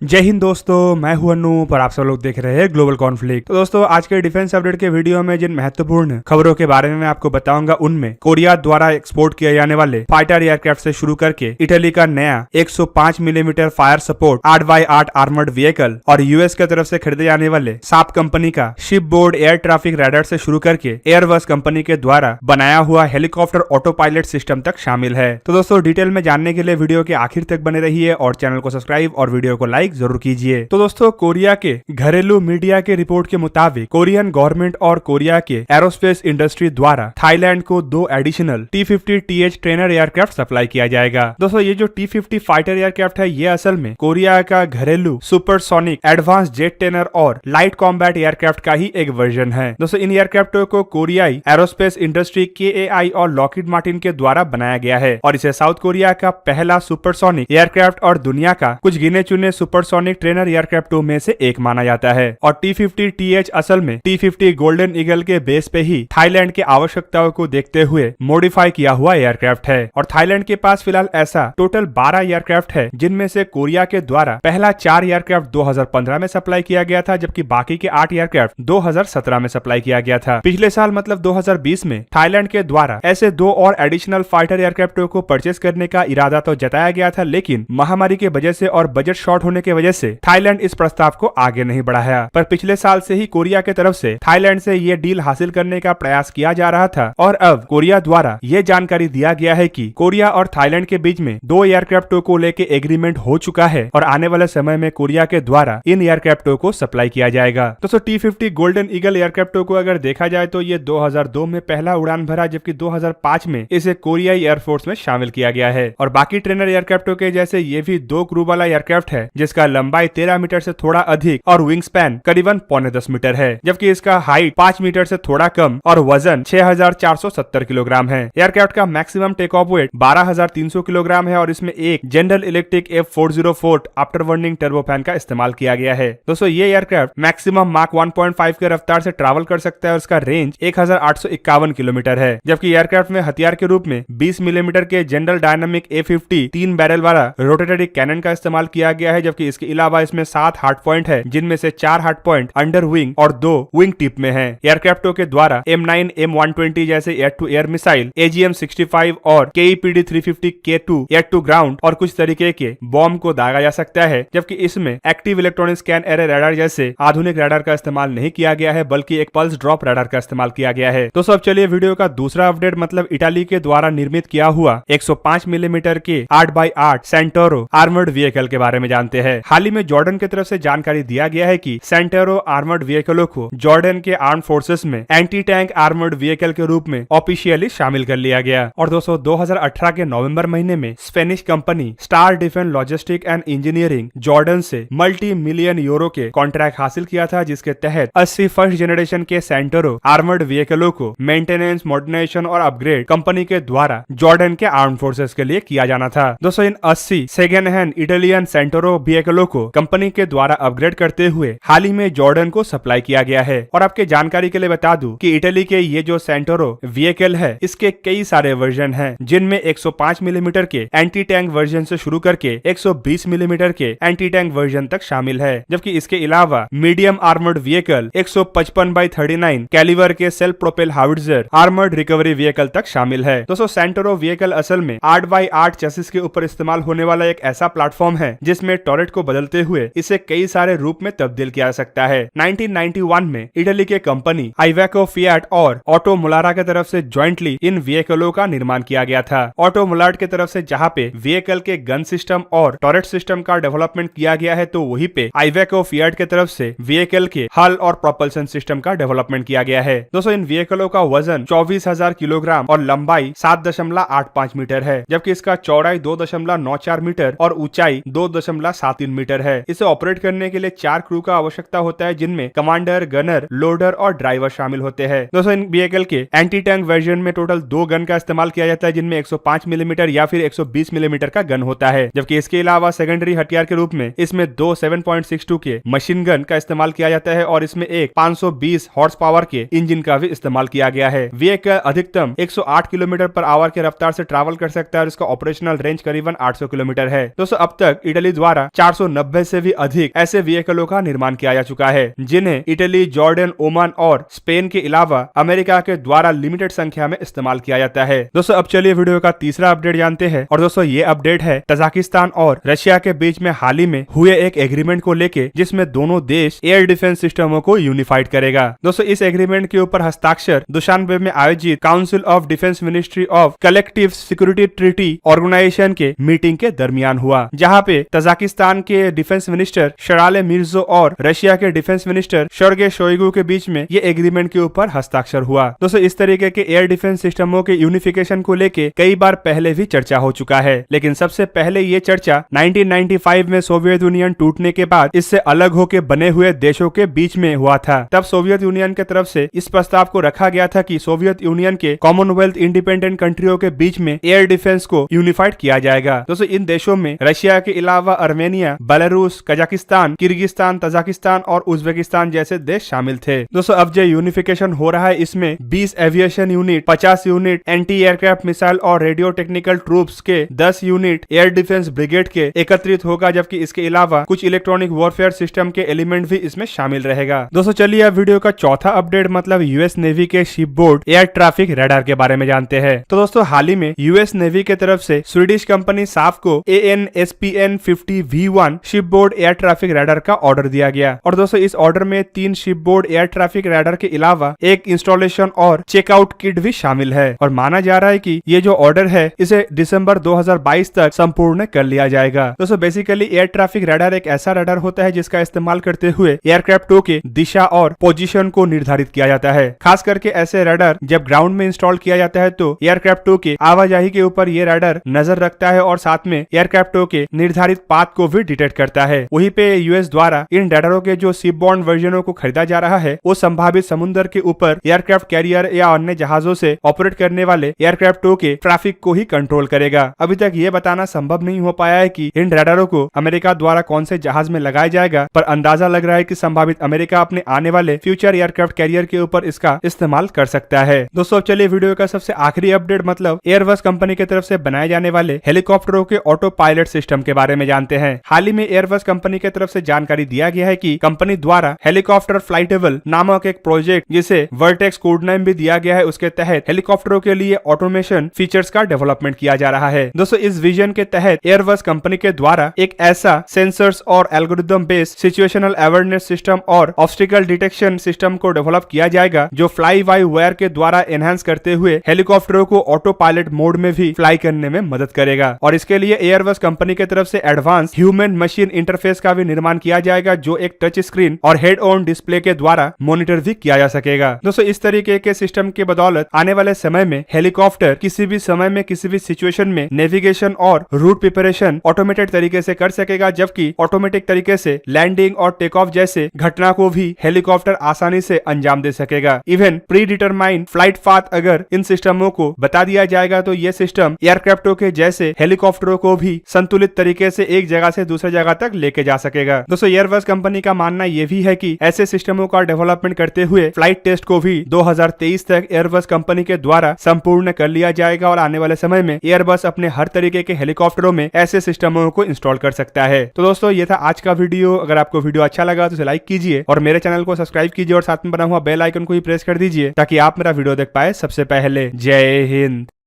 जय हिंद दोस्तों, मैं हूं अनूप और आप सब लोग देख रहे हैं ग्लोबल कॉन्फ्लिक्ट। तो दोस्तों, आज के डिफेंस अपडेट के वीडियो में जिन महत्वपूर्ण खबरों के बारे में मैं आपको बताऊंगा, उनमें कोरिया द्वारा एक्सपोर्ट किए जाने वाले फाइटर एयरक्राफ्ट से शुरू करके इटली का नया 105 millimetre fire support 8x8 armoured vehicle और यूएस की तरफ से खरीदे जाने वाले साप कंपनी का ship board air traffic radar से शुरू करके एयरबस कंपनी के द्वारा बनाया हुआ हेलीकॉप्टर ऑटो पायलट सिस्टम तक शामिल है। तो दोस्तों, डिटेल में जानने के लिए वीडियो के आखिर तक बने रहिए और चैनल को सब्सक्राइब और वीडियो को लाइक जरूर कीजिए। तो दोस्तों, कोरिया के घरेलू मीडिया के रिपोर्ट के मुताबिक कोरियन गवर्नमेंट और कोरिया के एरोस्पेस इंडस्ट्री द्वारा थाईलैंड को 2 additional T-50TH trainer aircraft supply किया जाएगा। दोस्तों, ये जो T-50 फाइटर एयरक्राफ्ट है, ये असल में कोरिया का घरेलू सुपरसोनिक एडवांस जेट ट्रेनर और लाइट कॉम्बैट एयरक्राफ्ट का ही एक वर्जन है। दोस्तों, इन एयरक्राफ्टों को कोरियाई एरोस्पेस इंडस्ट्री KAI और लॉकहीड मार्टिन के द्वारा बनाया गया है और इसे साउथ कोरिया का पहला सुपरसोनिक एयरक्राफ्ट और दुनिया का कुछ गिने चुने सुपरसोनिक ट्रेनर एयरक्राफ्टों में से एक माना जाता है। और T-50TH असल में T-50 गोल्डन ईगल के बेस पे ही थाईलैंड की आवश्यकताओं को देखते हुए मॉडिफाई किया हुआ एयरक्राफ्ट है। और थाईलैंड के पास फिलहाल ऐसा टोटल 12 एयरक्राफ्ट है, जिनमें से कोरिया के द्वारा पहला 4 एयरक्राफ्ट 2015 में सप्लाई किया गया था, जबकि बाकी के 8 एयरक्राफ्ट 2017 में सप्लाई किया गया था। पिछले साल मतलब 2020 में थाईलैंड के द्वारा ऐसे 2 और एडिशनल फाइटर एयरक्राफ्टों को परचेस करने का इरादा तो जताया गया था, लेकिन महामारी के वजह से और बजट शॉर्ट होने की वजह से थाईलैंड इस प्रस्ताव को आगे नहीं बढ़ाया। पर पिछले साल से ही कोरिया के तरफ से थाईलैंड से ये डील हासिल करने का प्रयास किया जा रहा था और अब कोरिया द्वारा ये जानकारी दिया गया है कि कोरिया और थाईलैंड के बीच में 2 एयरक्राफ्टों को लेके एग्रीमेंट हो चुका है और आने वाले समय में कोरिया के द्वारा इन एयरक्राफ्टों को सप्लाई किया जाएगा। दोस्तों, T-50 गोल्डन ईगल एयरक्राफ्टों को अगर देखा जाए तो ये 2002 में पहला उड़ान भरा, जबकि 2005 में इसे कोरियाई एयरफोर्स में शामिल किया गया है। और बाकी ट्रेनर एयरक्राफ्टों के जैसे ये भी 2 क्रू वाला एयरक्राफ्ट है, जिसका लंबाई 13 मीटर से थोड़ा अधिक और विंग स्पैन करीबन 9.25 मीटर है, जबकि इसका हाइट 5 मीटर से थोड़ा कम और वजन 6470 किलोग्राम है। एयरक्राफ्ट का maximum take off weight 12300 kilogram है और इसमें एक general electric F404 after burning turbofan का इस्तेमाल किया गया है। दोस्तों, ये एयरक्राफ्ट मैक्सिमम माक 1.5 के रफ्तार से ट्रैवल कर सकता है और इसका रेंज 1851 किलोमीटर है, जबकि एयरक्राफ्ट में हथियार के रूप में 20 मिलीमीटर के जनरल डायनामिक A50 3 बैरल वाला रोटेटरी कैनन का इस्तेमाल किया गया है, जबकि इसके अलावा इसमें 7 हार्ड पॉइंट है, जिनमें से 4 हार्ड पॉइंट अंडर विंग और 2 विंग टिप में है। एयरक्राफ्टों के द्वारा M9 M120 जैसे air to air missile, AGM-65 और KEPD 350 K2 air to ground और कुछ तरीके के बॉम्ब को दागा जा सकता है, जबकि इसमें active electronic scan array radar जैसे आधुनिक रडार का इस्तेमाल नहीं किया गया है, बल्कि एक पल्स ड्रॉप रडार का इस्तेमाल किया गया है। तो सब चलिए वीडियो का दूसरा अपडेट मतलब इटाली के द्वारा निर्मित किया हुआ 105 मिलीमीटर के 8x8 सेंटोरो आर्मर्ड व्हीकल के बारे में जानते हैं। हाल ही में जॉर्डन की तरफ से जानकारी दिया गया है कि सेंटोरो आर्मर्ड व्हीकलों को जॉर्डन के आर्म फोर्सेस में एंटी टैंक आर्मर्ड व्हीकल के रूप में ऑफिशियली शामिल कर लिया गया। और दोस्तों, 2018 के नवंबर महीने में Spanish company star defence logistic and engineering Jordan से मल्टी मिलियन यूरो के कॉन्ट्रैक्ट हासिल किया था, जिसके तहत 80 फर्स्ट जनरेशन के सेंटोरो आर्मर्ड व्हीकलों को मेंटेनेंस, मॉडर्नाइजेशन और अपग्रेड कंपनी के द्वारा जॉर्डन के आर्म फोर्सेस के लिए किया जाना था। दोस्तों, इन 80 सेकेंड हैंड इटालियन सेंटोरो व्हीकलों को कंपनी के द्वारा अपग्रेड करते हुए हाल ही में जॉर्डन को सप्लाई किया गया है। और आपके जानकारी के लिए बता दूं कि इटली के ये जो सेंटोरो व्हीकल है, इसके कई सारे वर्जन हैं, जिनमें 105 मिलीमीटर के एंटी टैंक वर्जन से शुरू करके 120 मिलीमीटर के एंटी टैंक वर्जन तक शामिल है, जबकि इसके अलावा medium armoured vehicle 155x39 calibre के self propel howitzer armoured recovery vehicle तक शामिल है। दोस्तों, सेंटोरो व्हीकल असल में 8x8 चेसिस के ऊपर इस्तेमाल होने वाला एक ऐसा प्लेटफॉर्म है, जिसमें टॉरेट को बदलते हुए इसे कई सारे रूप में तब्दील किया जा सकता है। 1991 में इटली के कंपनी आइवेको फिएट और ऑटो मुलारा की तरफ से ज्वाइंटली इन व्हीकलों का निर्माण किया गया था। ऑटो मुलार्ट की तरफ से जहां पे व्हीकल के गन सिस्टम और टॉरेट सिस्टम का डेवलपमेंट किया गया है, तो वहीं पे आइवेको फिएट की तरफ से व्हीकल के हल और प्रोपल्सन सिस्टम का डेवलपमेंट किया गया है। दोस्तों, इन व्हीकलों का वजन 24,000 किलोग्राम और लंबाई 7.85 मीटर है, जबकि इसका चौड़ाई 2.94 मीटर और ऊंचाई 2.73 मीटर है। इसे ऑपरेट करने के लिए 4 क्रू का आवश्यकता होता है, जिनमें कमांडर, गनर, लोडर और ड्राइवर शामिल होते हैं। दोस्तों, इन व्हीकल के एंटी टैंक वर्जन में टोटल 2 गन का इस्तेमाल किया जाता है, जिनमें 105 मिलीमीटर या फिर 120 मिलीमीटर का गन होता है, जबकि इसके अलावा सेकेंडरी हथियार के रूप में इसमें 2 7.62 के मशीन गन का इस्तेमाल किया जाता है और इसमें एक 520 हॉर्स पावर के इंजन का भी इस्तेमाल किया गया है। व्हीकल अधिकतम 108 किलोमीटर पर आवर के रफ्तार से ट्रैवल कर सकता है और इसका ऑपरेशनल रेंज करीबन 800 किलोमीटर है। दोस्तों, अब तक इटली द्वारा 490 से भी अधिक ऐसे व्हीकलों का निर्माण किया जा चुका है, जिन्हें इटली, जॉर्डन, ओमान और स्पेन के अलावा अमेरिका के द्वारा लिमिटेड संख्या में इस्तेमाल किया जाता है। दोस्तों अब चलिए वीडियो का तीसरा अपडेट जानते हैं। और दोस्तों ये अपडेट है तजाकिस्तान और रशिया के बीच में हाल ही में हुए एक एग्रीमेंट को लेके, जिसमें दोनों देश एयर डिफेंस सिस्टमों को यूनिफाइड करेगा। दोस्तों इस एग्रीमेंट के ऊपर हस्ताक्षर दुशानबे में आयोजित council of defence ministry of collective security treaty organisation के मीटिंग के दरमियान हुआ, जहां पे तजाकिस्तान के डिफेंस मिनिस्टर शराले मिर्जो और रशिया के डिफेंस मिनिस्टर शर्गे शोइगु के बीच में ये एग्रीमेंट के ऊपर हस्ताक्षर हुआ। दोस्तों इस तरीके के एयर डिफेंस सिस्टमों के यूनिफिकेशन को लेके कई बार पहले भी चर्चा हो चुका है, लेकिन सबसे पहले ये चर्चा 1995 में सोवियत यूनियन टूटने के बाद इससे अलग होकर बने हुए देशों के बीच में हुआ था। तब सोवियत यूनियन की तरफ से इस प्रस्ताव को रखा गया था कि सोवियत यूनियन के कॉमनवेल्थ इंडिपेंडेंट कंट्रियों के बीच में एयर डिफेंस को यूनिफाइड किया जाएगा। दोस्तों इन देशों में रशिया के अलावा Armenia, Belarus, Kazakhstan, Kyrgyzstan, Tajikistan और उज्बेकिस्तान जैसे देश शामिल थे। दोस्तों अब जो यूनिफिकेशन हो रहा है, इसमें 20 aviation unit, 50 unit anti aircraft missile और रेडियो टेक्निकल ट्रूप्स के 10 यूनिट एयर डिफेंस ब्रिगेड के एकत्रित होगा, जबकि इसके अलावा कुछ इलेक्ट्रॉनिक वॉरफेयर सिस्टम के एलिमेंट भी इसमें शामिल रहेगा। दोस्तों चलिए अब वीडियो का चौथा अपडेट मतलब यूएस नेवी के ship board air traffic radar के बारे में जानते हैं। तो दोस्तों हाल ही में यूएस नेवी के तरफ से स्वीडिश कंपनी साफ को AN/SPN 50V1 ship board air traffic radar का ऑर्डर दिया गया। और दोस्तों इस ऑर्डर में 3 ship board air traffic radar के अलावा एक इंस्टॉलेशन और चेकआउट किट भी शामिल है, और माना जा रहा है कि ये जो ऑर्डर है इसे दिसंबर 2022 तक संपूर्ण कर लिया जाएगा। दोस्तों बेसिकली एयर ट्रैफिक रडार एक ऐसा रडार होता है जिसका इस्तेमाल करते हुए एयरक्राफ्टों के दिशा और पोजीशन को निर्धारित किया जाता है। खास करके ऐसे रडार जब ग्राउंड में इंस्टॉल किया जाता है तो एयरक्राफ्टों के आवाजाही के ऊपर ये रडार नजर रखता है और साथ में एयरक्राफ्टों के निर्धारित पाथ को भी डिटेक्ट करता है। वहीं पे यूएस द्वारा इन रडारों के जो शिप बॉर्न वर्जनों को खरीदा जा रहा है, वो संभावित समुद्र के ऊपर एयरक्राफ्ट कैरियर या अन्य जहाजों से ऑपरेट करने वाले एयरक्राफ्टों के ट्रैफिक को ही कंट्रोल करेगा। अभी तक ये बताना संभव नहीं हो पाया है कि इन रडारों को अमेरिका द्वारा कौन से जहाज में लगाया जाएगा, पर अंदाजा लग रहा है कि संभावित अमेरिका अपने आने वाले फ्यूचर एयरक्राफ्ट कैरियर के ऊपर इसका इस्तेमाल कर सकता है। दोस्तों चलिए वीडियो का सबसे आखिरी अपडेट मतलब एयरबस कंपनी की तरफ से बनाए जाने वाले हेलीकॉप्टरों के ऑटो पायलट सिस्टम के बारे में जानते हैं। हाल ही में एयरबस कंपनी की तरफ से जानकारी दिया गया है कि कंपनी द्वारा हेलीकॉप्टर फ्लाइटेबल नामक एक प्रोजेक्ट, जिसे वर्टेक्स कोड नेम भी दिया गया है, उसके तहत हेलीकॉप्टरों के लिए ऑटोमेशन फीचर्स का डेवलपमेंट किया जा रहा है। दोस्तों इस विजन के तहत एयरबस कंपनी के द्वारा एक ऐसा सेंसर्स और algorithm based situational awareness system और ऑब्स्टिकल डिटेक्शन सिस्टम को डेवलप किया जाएगा, जो फ्लाई बाय वायर के द्वारा एनहांस करते हुए हेलीकॉप्टरों को ऑटो पायलट मोड में भी फ्लाई करने में मदद करेगा। और इसके लिए एयरबस कंपनी की तरफ से एडवांस ह्यूमन मशीन इंटरफेस का भी निर्माण किया जाएगा, जो एक टच स्क्रीन और हेड ऑन डिस्प्ले के द्वारा मॉनिटर भी किया जा सकेगा। दोस्तों इस तरीके के सिस्टम के बदौलत आने वाले समय में हेलीकॉप्टर किसी भी समय में किसी भी सिचुएशन में नेविगेशन और रूट प्रिपरेशन ऑटोमेटेड तरीके से कर सकेगा, जबकि ऑटोमेटिक तरीके से लैंडिंग और टेक ऑफ जैसे घटना को भी हेलीकॉप्टर आसानी से अंजाम दे सकेगा। Even pre determined flight path अगर इन सिस्टमों को बता दिया जाएगा तो ये सिस्टम एयरक्राफ्टों के जैसे हेलीकॉप्टरों को भी संतुलित तरीके से एक जगह से दूसरी जगह तक लेके जा सकेगा। दोस्तों एयरबस कंपनी का मानना यह भी है कि ऐसे सिस्टमों का डेवलपमेंट करते हुए फ्लाइट टेस्ट को भी 2023 तक एयरबस कंपनी के द्वारा संपूर्ण कर लिया जाएगा, और आने वाले समय में एयरबस अपने हर तरीके के हेलीकॉप्टरों में ऐसे सिस्टमों को इंस्टॉल कर सकता है। तो दोस्तों ये था आज का वीडियो। अगर आपको वीडियो अच्छा लगा तो इसे लाइक कीजिए और मेरे चैनल को सब्सक्राइब कीजिए और साथ में बना हुआ बेल आइकन को भी प्रेस कर दीजिए, ताकि आप मेरा वीडियो देख पाए सबसे पहले। जय हिंद।